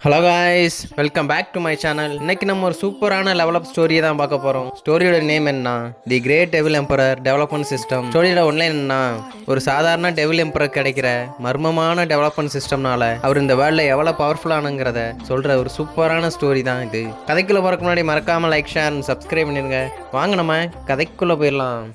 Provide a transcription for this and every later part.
Hello guys, welcome back to my channel. இன்னைக்கு நம்ம ஒரு சூப்பரான லெவலப் ஸ்டோரியை தான் பார்க்க போகிறோம். ஸ்டோரியோட நேம் என்ன? The great devil emperor development system. ஸ்டோரியோட ஒன்லைன் என்ன? ஒரு சாதாரண டெவில் எம்பரர் கிடைக்கிற மர்மமான டெவலப்மெண்ட் சிஸ்டம்னால அவர் இந்த வேர்ல்டில் எவ்வளோ பவர்ஃபுல்லானுங்கிறத சொல்கிற ஒரு சூப்பரான ஸ்டோரி தான் இது. கதைக்குள்ளே போகிறதுக்கு முன்னாடி மறக்காமல் லைக், ஷேர் அண்ட் சப்ஸ்கிரைப் பண்ணிடுங்க. வாங்க நம்ம கதைக்குள்ளே போயிடலாம்.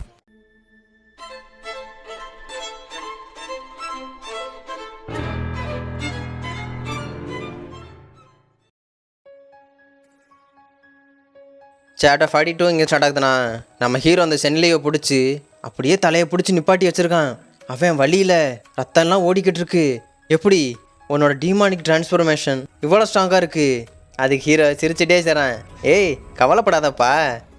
சாப்டர் 42 இங்கே ஸ்டார்ட் ஆகுதுண்ணா. நம்ம ஹீரோ அந்த சென்லியை பிடிச்சி அப்படியே தலையை பிடிச்சி நிப்பாட்டி வச்சுருக்கான். அவன் வழியில் ரத்தம்லாம் ஓடிக்கிட்டு இருக்கு. எப்படி உன்னோட டீமானிக் டிரான்ஸ்ஃபர்மேஷன் இவ்வளோ ஸ்ட்ராங்காக இருக்குது? அதுக்கு ஹீரோ சிரிச்சுட்டே செய்கிறான். ஏய், கவலைப்படாதப்பா,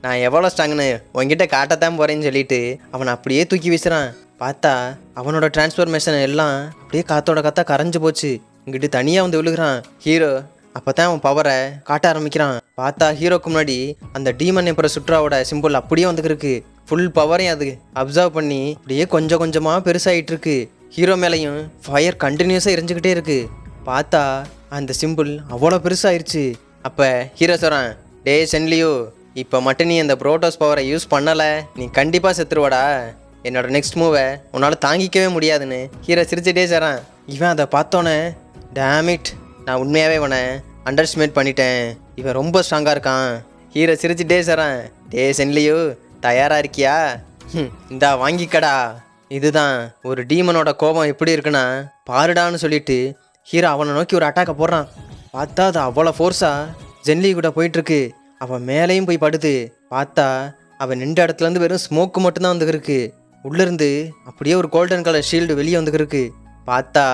நான் எவ்வளோ ஸ்ட்ராங்குன்னு உங்ககிட்ட காட்டத்தான் போகிறேன்னு சொல்லிட்டு அவனை அப்படியே தூக்கி வீசுகிறான். பார்த்தா அவனோட டிரான்ஸ்ஃபர்மேஷன் எல்லாம் அப்படியே காத்தோட காத்தா கரைஞ்சி போச்சு. இங்கிட்டு தனியாக வந்து விழுகிறான். ஹீரோ அப்போ தான் அவன் பவரை காட்ட ஆரம்பிக்கிறான். பார்த்தா ஹீரோக்கு முன்னாடி அந்த டீமன் எம்பரர் சுட்ராவோட சிம்பிள் அப்படியே வந்துருக்கு. ஃபுல் பவரையும் அது அப்சர்வ் பண்ணி அப்படியே கொஞ்சம் கொஞ்சமாக பெருசாகிட்டு இருக்கு. ஹீரோ மேலேயும் ஃபயர் கண்டினியூஸாக எரிஞ்சுக்கிட்டே இருக்கு. பார்த்தா அந்த சிம்பிள் அவ்வளோ பெருசாகிருச்சு. அப்போ ஹீரோ சொல்கிறான், டே சென்லியோ, இப்போ மட்டும் நீ அந்த புரோட்டோஸ் பவரை யூஸ் பண்ணலை, நீ கண்டிப்பாக செத்துருவாடா. என்னோட நெக்ஸ்ட் மூவை உன்னால் தாங்கிக்கவே முடியாதுன்னு ஹீரோ சிரிச்சுட்டே சொல்கிறான். இவன் அதை பார்த்தோன்னே, டேமிட், நான் உண்மையாகவே இவனை அண்டர்ஸ்டிமேட் பண்ணிட்டேன், இவன் ரொம்ப ஸ்ட்ராங்காக இருக்கான். ஹீரோ சிரிச்சுட்டே சாரன். டே சென்லியோ, தயாராக இருக்கியா? இந்தா வாங்கிக்கடா. இதுதான் ஒரு டீமனோட கோபம் எப்படி இருக்குன்னா பாருடான்னு சொல்லிட்டு ஹீரோ அவனை நோக்கி ஒரு அட்டாக்கை போடுறான். பார்த்தா அது அவ்வளோ ஃபோர்ஸாக ஜென்லி கூட போயிட்டுருக்கு. அவன் மேலேயும் போய் படுது. பார்த்தா அவன் நின்ற இடத்துலேருந்து வெறும் ஸ்மோக்கு மட்டும்தான் வந்துருக்கு. உள்ளேருந்து அப்படியே ஒரு கோல்டன் கலர் ஷீல்டு வெளியே வந்துருக்கு. பார்த்தா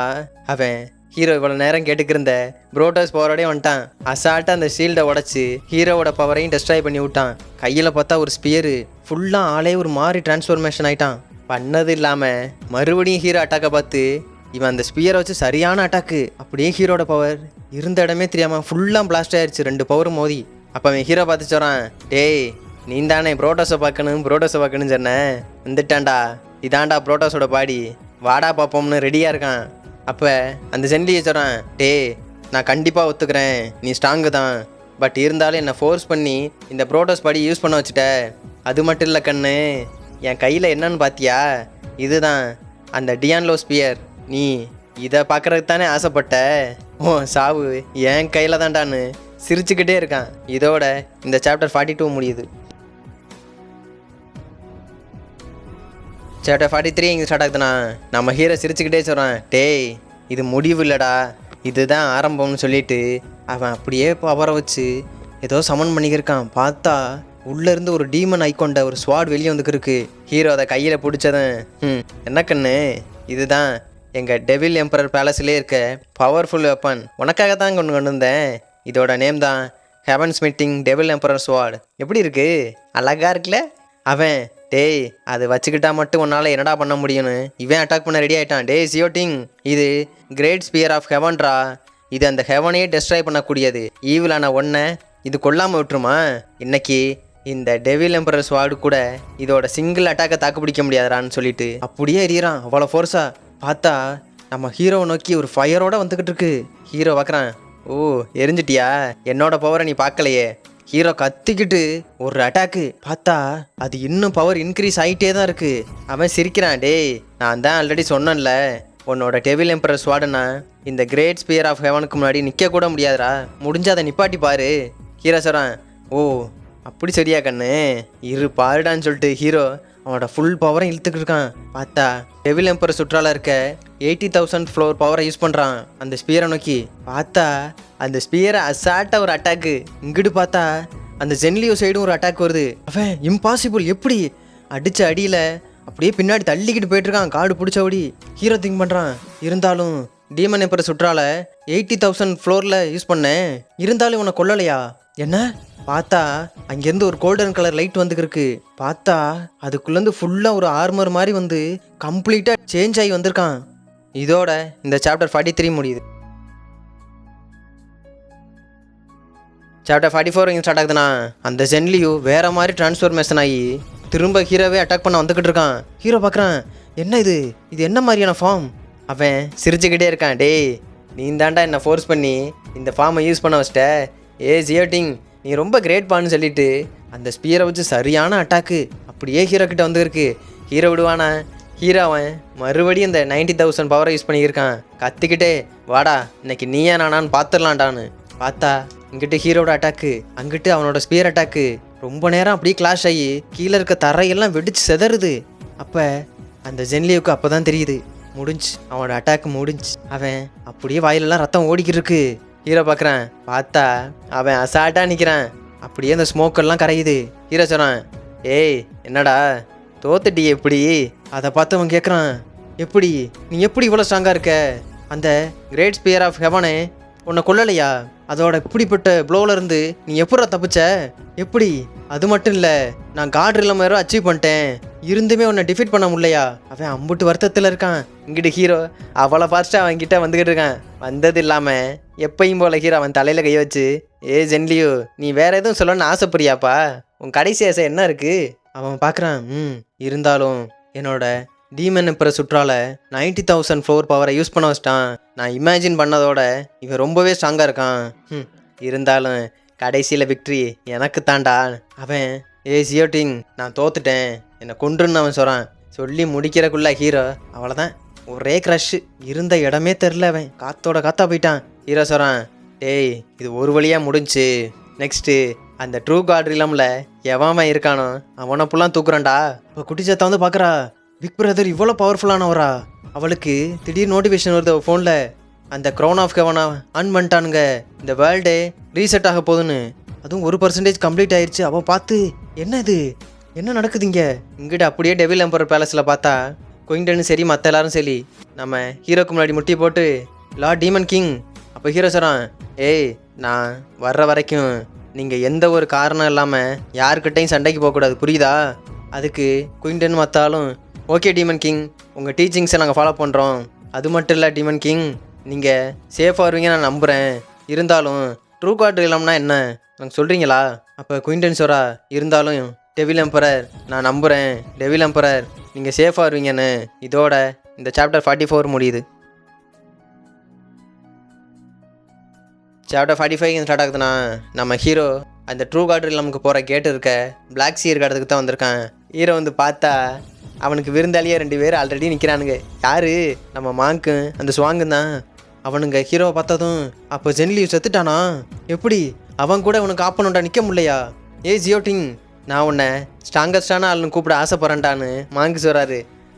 அவன் ஹீரோ இவ்வளோ நேரம் கேட்டுக்கிருந்த புரோட்டோஸ் பவரோடய வந்துட்டான். அசால்ட்டாக அந்த ஷீல்டை உடச்சி ஹீரோவோட பவரையும் டெஸ்ட்ராய் பண்ணி விட்டான். கையில் பார்த்தா ஒரு ஸ்பியரு. ஃபுல்லாக ஆளே ஒரு மாதிரி டிரான்ஸ்ஃபர்மேஷன் ஆகிட்டான். பண்ணது இல்லாமல் மறுபடியும் ஹீரோ அட்டாக்கை பார்த்து இவன் அந்த ஸ்பியரை வச்சு சரியான அட்டாக்கு. அப்படியே ஹீரோட பவர் இருந்த இடமே தெரியாமல் ஃபுல்லாக பிளாஸ்ட் ஆயிடுச்சு, 2 பவரும் மோதி. அப்போ அவன் ஹீரோ பார்த்து சொல்கிறான், டேய், நீ தானே புரோட்டோஸை பார்க்கணும்னு சொன்னேன், வந்துட்டான்டா. இதான்டா புரோட்டோஸோட பாடி, வாடா பார்ப்போம்னு ரெடியாக இருக்கான். அப்போ அந்த சென்லியை சொல்கிறான், டே, நான் கண்டிப்பாக ஒத்துக்கிறேன், நீ ஸ்ட்ராங்கு தான், பட் இருந்தாலும் என்னை ஃபோர்ஸ் பண்ணி இந்த புரோட்டோஸ் பாடி யூஸ் பண்ண வச்சுட்ட. அது மட்டும் இல்லை கண்ணு, என் கையில் என்னன்னு பார்த்தியா? இதுதான் அந்த டியான்லோ ஸ்பியர். நீ இதை பார்க்குறதுக்கு தானே ஆசைப்பட்ட? ஓ சாவு என் கையில் தான்டான்னு சிரிச்சுக்கிட்டே இருக்கான். இதோட இந்த சாப்டர் 42 முடியுது. சாப்டர் 43 இங்கே ஸ்டார்ட் ஆகுதுண்ணா. நம்ம ஹீரோ சிரிச்சுக்கிட்டே சொல்கிறான், டேய், இது முடிவு இல்லைடா, இதுதான் ஆரம்பம்னு சொல்லிட்டு அவன் அப்படியே பவரை வச்சு ஏதோ சமன் பண்ணிக்கிருக்கான். பார்த்தா உள்ளேருந்து ஒரு டீமன் ஐக்கொண்ட ஒரு ஸ்வாட் வெளியே வந்துருக்கு. ஹீரோ அதை கையில் பிடிச்சதும், என்ன கண்ணு, இதுதான் எங்கள் டெவில் எம்பரர் பேலஸ்லேயே இருக்க பவர்ஃபுல் வெப்பன், உனக்காக தான் கொண்டு வந்தேன். இதோட நேம் தான் ஹெவன் ஸ்மிட்டிங் டெவில் எம்பரர் ஸ்வாட். எப்படி இருக்கு? அழகா இருக்குல்ல? அவன், டேய், அது வச்சுக்கிட்டா மட்டும் உன்னால் என்னடா பண்ண முடியும்னு இவன் அட்டாக் பண்ண ரெடி ஆகிட்டான். டேய் சியோட்டிங், இது கிரேட் ஸ்பியர் ஆஃப் ஹெவன்ரா. இது அந்த ஹெவனையே டெஸ்ட்ராய் பண்ணக்கூடியது. ஈவிலான ஒன்றை இது கொல்லாமல் விட்டுருமா? இன்னைக்கு இந்த டெவில் எம்பரர் ஸ்வாடு கூட இதோட சிங்கிள் அட்டாக்கை தாக்கு பிடிக்க முடியாதான்னு சொல்லிட்டு அப்படியே எறிகிறான் அவ்வளோ ஃபோர்ஸாக. பார்த்தா நம்ம ஹீரோவை நோக்கி ஒரு ஃபயரோடு வந்துக்கிட்டு இருக்கு. ஹீரோ பார்க்குறான், ஓ எரிஞ்சிட்டியா, என்னோட பவரை நீ பார்க்கலையே. ஹீரோ கத்திக்கிட்டு ஒரு அட்டாக்கு. பார்த்தா அது இன்னும் பவர் இன்க்ரீஸ் ஆகிட்டே தான் இருக்கு. அவன் சிரிக்கிறான், டேய், நான் தான் ஆல்ரெடி சொன்னேன்ல, உன்னோட டெவில் எம்பரர் ஸ்வாடுனா இந்த கிரேட் ஸ்பியர் ஆஃப் ஹெவனுக்கு முன்னாடி நிற்க கூட முடியாதுடா, முடிஞ்சா அதை நிப்பாட்டி பாரு. ஹீரோ சொல்கிறான், ஓ அப்படி சரியா கண்ணு, இரு பாருடான்னு சொல்லிட்டு ஹீரோ அவனோட ஃபுல் பவரை இழுத்துக்கிட்டு இருக்கான். பார்த்தா டெவில் எம்பரர் சுற்றால இருக்க 80,000 ஃப்ளோர் பவரை யூஸ் பண்ணுறான் அந்த ஸ்பியரை நோக்கி. பார்த்தா அந்த ஸ்பியரை அசால்ட்டாக ஒரு அட்டாக்கு. இங்கிட்டு பார்த்தா அந்த ஜென்லியோ சைடும் ஒரு அட்டாக் வருது. அவன் இம்பாசிபிள், எப்படி அடித்த அடியில் அப்படியே பின்னாடி தள்ளிக்கிட்டு போயிட்டுருக்கான் காடு பிடிச்சபடி. ஹீரோ திங்க் பண்ணுறான், இருந்தாலும் டீமன் எம்பரர் சுற்றால 80,000 ஃப்ளோரில் யூஸ் பண்ணேன், இருந்தாலும் இவனை கொல்லலையா என்ன? பார்த்தா அங்கேருந்து ஒரு கோல்டன் கலர் லைட் வந்துருக்கு. பார்த்தா அதுக்குள்ளேருந்து ஃபுல்லாக ஒரு ஆர்மர் மாதிரி வந்து கம்ப்ளீட்டாக சேஞ்ச் ஆகி வந்திருக்கான். இதோட இந்த சாப்டர் 43 முடியுது. சாப்டர் 44 இங்கே ஸ்டார்ட் ஆகுதுண்ணா. அந்த ஜென்லியோ வேறு மாதிரி டிரான்ஸ்ஃபர்மேஷன் ஆகி திரும்ப ஹீரோவே அட்டாக் பண்ண வந்துக்கிட்டு இருக்கான். ஹீரோ பார்க்குறான், என்ன இது என்ன மாதிரியான ஃபார்ம்? அவன் சிரிச்சுக்கிட்டே இருக்கான், டேய், நீ தாண்டா என்னை ஃபோர்ஸ் பண்ணி இந்த ஃபார்மை யூஸ் பண்ண வச்சிட்ட. ஜியோட்டிங் நீ ரொம்ப கிரேட்பான்னு சொல்லிட்டு அந்த ஸ்பியரை வச்சு சரியான அட்டாக்கு அப்படியே ஹீரோ கிட்ட வந்துருக்கு. ஹீரோ விடுவானா? ஹீரோ அவன் மறுபடியும் இந்த 90,000 பவரை யூஸ் பண்ணியிருக்கான். கற்றுக்கிட்டே வாடா இன்னைக்கு நீயா நானான்னு பார்த்துடலான்டான்னு பார்த்தா இங்கிட்டு ஹீரோட அட்டாக்கு, அங்கிட்டு அவனோட ஸ்பியர் அட்டாக்கு. ரொம்ப நேரம் அப்படியே கிளாஷ் ஆகி கீழே இருக்க தரையெல்லாம் வெடிச்சு செதறுது. அப்போ அந்த ஜென்லியோக்கு அப்போ தான் தெரியுது முடிஞ்சு, அவனோட அட்டாக்கு முடிஞ்சு. அவன் அப்படியே வாயிலெல்லாம் ரத்தம் ஓடிக்கிட்டு இருக்கு. ஹீரோ பார்க்குறான், பார்த்தா அவன் அசால்ட்டாக நிற்கிறான். அப்படியே அந்த ஸ்மோக்கெல்லாம் கரையுது. ஹீரோ சொல்கிறான், ஏய் என்னடா தோத்துட்டியே எப்படி? அதை பார்த்து அவன் கேட்குறான், எப்படி நீ எப்படி இவ்வளோ ஸ்ட்ராங்காக இருக்க? அந்த கிரேட் ஸ்பியர் ஆஃப் ஹெவனே உன்னை கொல்லலையா? அதோட இப்படிப்பட்ட ப்ளோவில் இருந்து நீ எப்படா தப்பிச்ச? எப்படி? அது மட்டும் இல்லை, நான் காட் ரிலம் வேற அச்சீவ் பண்ணிட்டேன், இருந்துமே உன்னை டிஃபீட் பண்ண முடியலையா? அவன் அம்புட்டு வருத்தத்தில் இருக்கான். இங்கிட்டு ஹீரோ அவளை பார்த்துட்டு அவன்கிட்ட வந்துக்கிட்டு இருக்கான். வந்தது இல்லாமல் எப்பயும் போல ஹீரோ அவன் தலையில் கை வச்சு, ஜென்லியோ நீ வேற எதுவும் சொல்லணும்னு ஆசைப்படியாப்பா? உன் கடைசி ஆசை என்ன இருக்குது? அவன் பார்க்குறான், இருந்தாலும் என்னோட டீமன் எம்பரை சுற்றால 90,000 ஃப்ளோர் பவரை யூஸ் பண்ண வச்சிட்டான். நான் இமேஜின் பண்ணதோட இவன் ரொம்பவே ஸ்ட்ராங்காக இருக்கான். இருந்தாலும் கடைசியில் விக்ட்ரி எனக்கு தாண்டா. அவன் ஜியோட்டிங் நான் தோத்துட்டேன், என்னை கொன்றுன்னு அவன் சொல்கிறான். சொல்லி முடிக்கிறக்குள்ள ஹீரோ அவ்வளோதான், ஒரே க்ரஷ்ஷு, இருந்த இடமே தெரில. அவன் காத்தோட காத்தா போயிட்டான். ஹீரோ சொல்கிறான், டேய் இது ஒரு வழியாக முடிஞ்சு, நெக்ஸ்ட்டு அந்த ட்ரூ காட் ரிலமில் எவன் இருக்கானோ அவனை புல்லாம் தூக்குறான்டா. இப்போ குட்டிச்சத்தை வந்து பார்க்குறா, பிக் பிரதர் இவ்வளோ பவர்ஃபுல்லானவரா? அவளுக்கு திடீர் நோட்டிஃபிகேஷன் வருது அவள் ஃபோனில், அந்த க்ரௌன் ஆஃப் ஹெவனை ஆன் பண்ணிட்டானுங்க, இந்த வேர்ல்டே ரீசெட் ஆக போகுதுன்னு. அதுவும் 1% கம்ப்ளீட் ஆயிடுச்சு. அவள் பார்த்து, என்ன இது, என்ன நடக்குது இங்கே? இங்கிட்ட அப்படியே டெவில் எம்பரர் பேலஸில் பார்த்தா குயின்டனும் சரி மற்ற எல்லாரும் சரி நம்ம ஹீரோக்கு முன்னாடி முட்டி போட்டு, லார்ட் டீமன் கிங். அப்போ ஹீரோ சொல்கிறான், ஏய் நான் வர்ற வரைக்கும் நீங்கள் எந்த ஒரு காரணம் இல்லாமல் யாருக்கிட்டையும் சண்டைக்கு போகக்கூடாது, புரியுதா? அதுக்கு குயின்டன் மற்றாலும், ஓகே டீமன் கிங், உங்கள் டீச்சிங்ஸை நாங்கள் ஃபாலோ பண்ணுறோம். அது மட்டும் இல்லை டீமன் கிங், நீங்கள் சேஃபாக வருவீங்க நான் நம்புகிறேன். இருந்தாலும் ட்ரூ காட் ரிலம்னா என்ன எனக்கு சொல்கிறீங்களா? அப்போ குயின்டன் சொல்கிறா, இருந்தாலும் டெவில் எம்பரர் நான் நம்புகிறேன், டெவில் எம்பரர் நீங்கள் சேஃபாக வருவீங்கன்னு. இதோட இந்த சாப்டர் 44 முடியுது. சாப்டர் 45 ஸ்டார்ட் ஆகுதுன்னா நம்ம ஹீரோ அந்த ட்ரூ காட் ரிலமுக்கு போகிற கேட்டு இருக்க பிளாக் சீ இருக்க இடத்துக்கு தான் வந்திருக்கான். ஹீரோ வந்து பார்த்தா அவனுக்கு விருந்தாளியே 2 பேர் ஆல்ரெடி நிற்கிறானுங்க. யார்? நம்ம மாங்கும் அந்த ஸ்வாங்கும் தான். அவனுங்க ஹீரோவை பார்த்ததும், அப்போ ஜென்லியூ செத்துட்டானா? எப்படி அவன் கூட உனக்கு ஆப்பனண்டா நிற்க முடியலையா? ஜியோட்டிங் நான் உன்னை ஸ்ட்ராங்கஸ்டான ஆள்னு கூப்பிட ஆசைப்பட்றேன்டான்னு மாங்கு சொல்கிறாரு.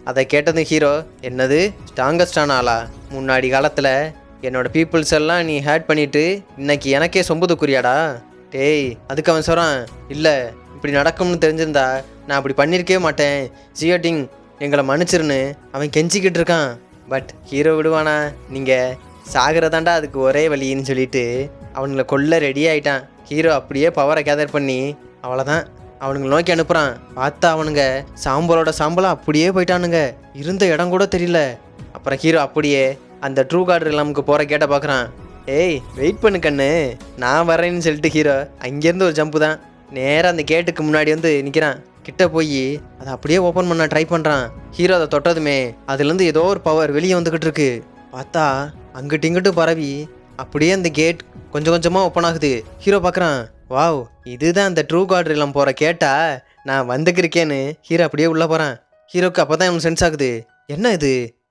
அதை கேட்டதும் ஹீரோ, என்னது ஸ்ட்ராங்கஸ்டான ஆளா? முன்னாடி காலத்தில் என்னோடய பீப்புள்ஸ் எல்லாம் நீ ஹேட் பண்ணிவிட்டு இன்னைக்கு எனக்கே சொம்புதுக்குரியாடா? டேய் அதுக்கு அவன் சொல்கிறான், இல்லை இப்படி நடக்கும்னு தெரிஞ்சிருந்தா நான் அப்படி பண்ணியிருக்கவே மாட்டேன், ஜியோட்டிங் எங்களை மன்னிச்சிருன்னு அவன் கெஞ்சிக்கிட்டு இருக்கான். பட் ஹீரோ விடுவானா? நீங்கள் சாகிறதாண்டா அதுக்கு ஒரே வழின்னு சொல்லிட்டு அவனுங்களை கொல்ல ரெடி ஆகிட்டான். ஹீரோ அப்படியே பவரை கேதர் பண்ணி அவ்வளோதான் அவனுங்களை நோக்கி அனுப்புகிறான். பார்த்தா அவனுங்க சாம்பலோட சாம்பலாக அப்படியே போயிட்டானுங்க, இருந்த இடம் கூட தெரியல. அப்புறம் ஹீரோ அப்படியே அந்த ட்ரூ காட் ரிலமுக்கு போகிற கேட்ட பார்க்குறான். ஏய் வெயிட் பண்ணு கண்ணு, நான் வரேன்னு சொல்லிட்டு ஹீரோ அங்கேருந்து ஒரு ஜம்பு தான் நேராக அந்த கேட்டுக்கு முன்னாடி வந்து நிற்கிறான். கிட்ட போய் அதை அப்படியே ஓப்பன் பண்ண ட்ரை பண்ணுறான். ஹீரோ அதை தொட்டதுமே அதுலேருந்து ஏதோ ஒரு பவர் வெளியே வந்துக்கிட்டு இருக்கு. பார்த்தா அங்கிட்டு இங்கிட்டு பரவி அப்படியே அந்த கேட் கொஞ்சம் கொஞ்சமாக ஓப்பன் ஆகுது. ஹீரோ பார்க்குறான், வாவ் இதுதான் அந்த ட்ரூ காட் ரிலம் போகிற கேட்டா, நான் வந்துக்கிருக்கேன்னு ஹீரோ அப்படியே உள்ளே போகிறான். ஹீரோக்கு அப்போ தான் எனக்கு சென்ஸ் ஆகுது, என்ன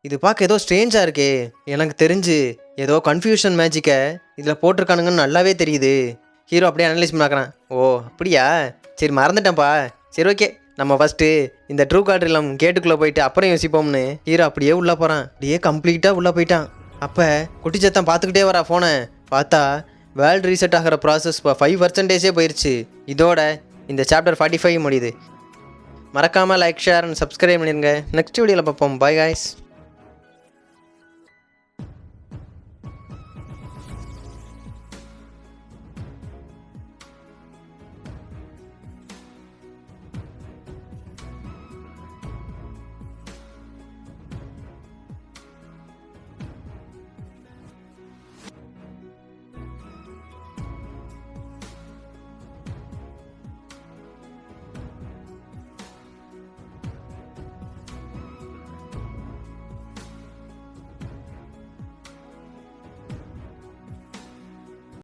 இது பார்க்க ஏதோ ஸ்ட்ரேஞ்சாக இருக்கே, எனக்கு தெரிஞ்சு ஏதோ கன்ஃபியூஷன் மேஜிக்கை இதில் போட்டிருக்கானுங்கன்னு நல்லாவே தெரியுது. ஹீரோ அப்படியே அனலைஸ் பண்ணாக்கிறான். ஓ அப்படியா, சரி மறந்துட்டேன்ப்பா, சரி ஓகே நம்ம ஃபஸ்ட்டு இந்த ட்ரூ காட் ரிலம் கேட்டுக்குள்ளே போயிட்டு அப்புறம் யோசிப்போம்னு ஹீரோ அப்படியே உள்ளே போகிறான். அப்படியே கம்ப்ளீட்டாக உள்ளே போயிட்டான். அப்போ குட்டிச்சத்தம் பார்த்துக்கிட்டே வரா ஃபோனை. பார்த்தா வேர்ல்டு ரீசெட் ஆகிற ப்ராசஸ் இப்போ 5% போயிடுச்சு. இதோட இந்த சாப்டர் 45 முடியுது. மறக்காமல் லைக் ஷேர் அண்ட் சப்ஸ்கிரைப் பண்ணிடுங்க. நெக்ஸ்ட் வீடியோவில் பார்ப்போம். By guys.